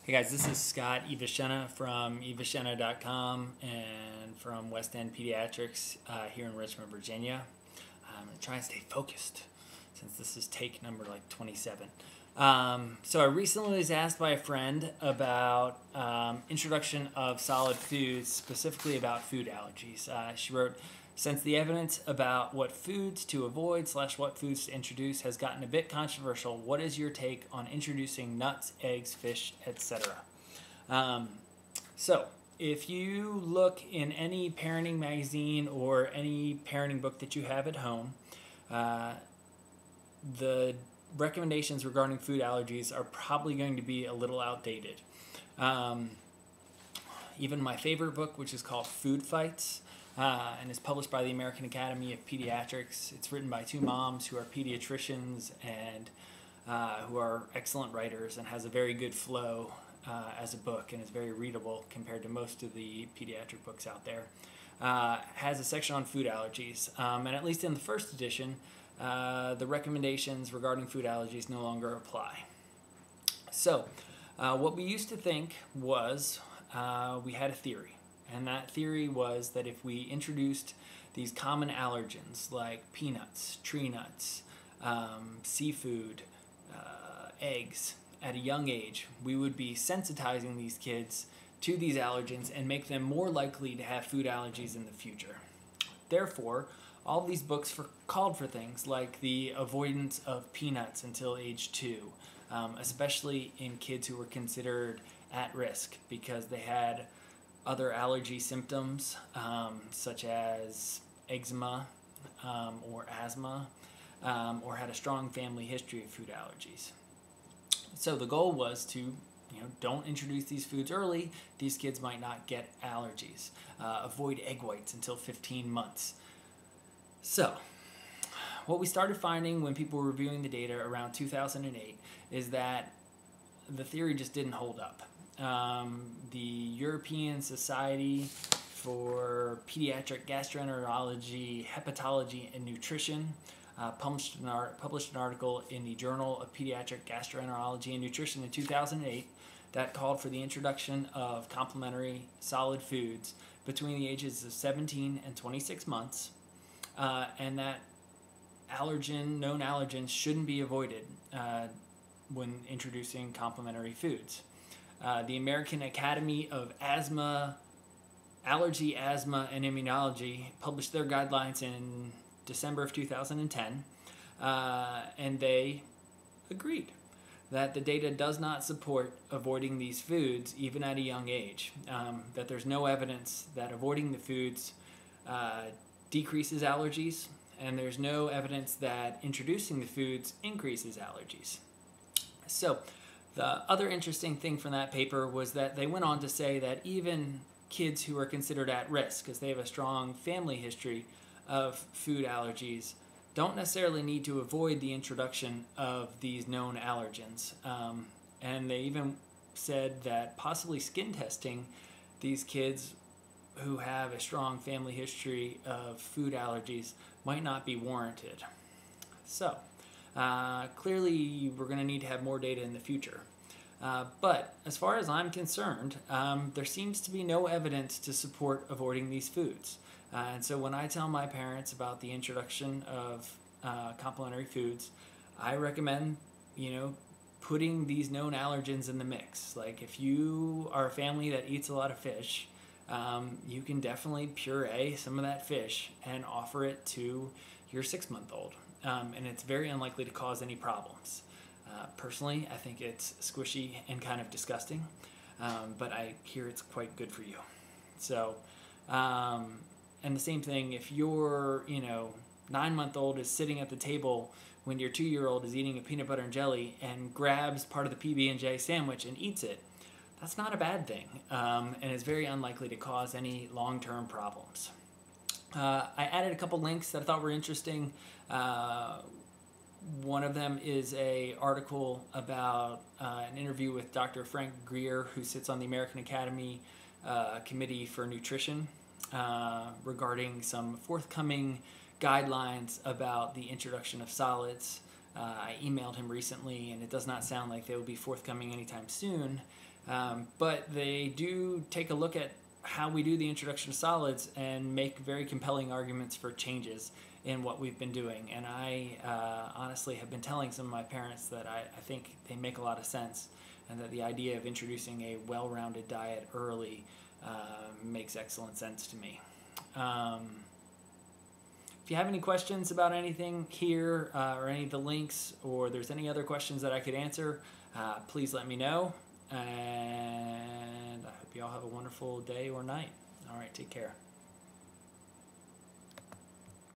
Hey guys, this is Scott Evashena from evashena.com and from West End Pediatrics here in Richmond, Virginia. I'm going to try and stay focused since this is take number 27. So I recently was asked by a friend about introduction of solid foods, specifically about food allergies. She wrote, since the evidence about what foods to avoid / what foods to introduce has gotten a bit controversial, what is your take on introducing nuts, eggs, fish, etc.? So if you look in any parenting magazine or any parenting book that you have at home, the recommendations regarding food allergies are probably going to be a little outdated. Even my favorite book, which is called Food Fights, and is published by the American Academy of Pediatrics. It's written by two moms who are pediatricians and who are excellent writers, and has a very good flow as a book, and is very readable compared to most of the pediatric books out there. Has a section on food allergies, and at least in the first edition, the recommendations regarding food allergies no longer apply. So what we used to think was we had a theory. And that theory was that if we introduced these common allergens like peanuts, tree nuts, seafood, eggs at a young age, we would be sensitizing these kids to these allergens and make them more likely to have food allergies in the future. Therefore, all these books called for things like the avoidance of peanuts until age 2, especially in kids who were considered at risk because they had other allergy symptoms such as eczema or asthma or had a strong family history of food allergies. So the goal was to don't introduce these foods early. These kids might not get allergies. Avoid egg whites until 15 months. So what we started finding when people were reviewing the data around 2008 is that the theory just didn't hold up. The European Society for Pediatric Gastroenterology, Hepatology, and Nutrition published an article in the Journal of Pediatric Gastroenterology and Nutrition in 2008 that called for the introduction of complementary solid foods between the ages of 17 and 26 months, and that known allergens shouldn't be avoided when introducing complementary foods. The American Academy of Allergy, Asthma, and Immunology published their guidelines in December of 2010, and they agreed that the data does not support avoiding these foods even at a young age, that there's no evidence that avoiding the foods decreases allergies, and there's no evidence that introducing the foods increases allergies. So the other interesting thing from that paper was that they went on to say that even kids who are considered at risk, because they have a strong family history of food allergies, don't necessarily need to avoid the introduction of these known allergens. And they even said that possibly skin testing these kids who have a strong family history of food allergies might not be warranted. So clearly, we're going to need to have more data in the future. But as far as I'm concerned, there seems to be no evidence to support avoiding these foods. And so when I tell my parents about the introduction of complementary foods, I recommend, putting these known allergens in the mix. Like if you are a family that eats a lot of fish, you can definitely puree some of that fish and offer it to your 6-month-old. And it's very unlikely to cause any problems. Personally, I think it's squishy and kind of disgusting, but I hear it's quite good for you. So, and the same thing, if your 9-month-old is sitting at the table when your 2-year-old is eating a peanut butter and jelly and grabs part of the PB&J sandwich and eats it, that's not a bad thing, and it's very unlikely to cause any long-term problems. I added a couple links that I thought were interesting. One of them is an article about an interview with Dr. Frank Greer, who sits on the American Academy Committee for Nutrition, regarding some forthcoming guidelines about the introduction of solids. I emailed him recently, and it does not sound like they will be forthcoming anytime soon. But they do take a look at how we do the introduction to solids and make very compelling arguments for changes in what we've been doing. And I honestly have been telling some of my parents that I think they make a lot of sense, and that the idea of introducing a well-rounded diet early makes excellent sense to me. If you have any questions about anything here or any of the links, or there's any other questions that I could answer, please let me know. And I hope you all have a wonderful day or night. All right, take care.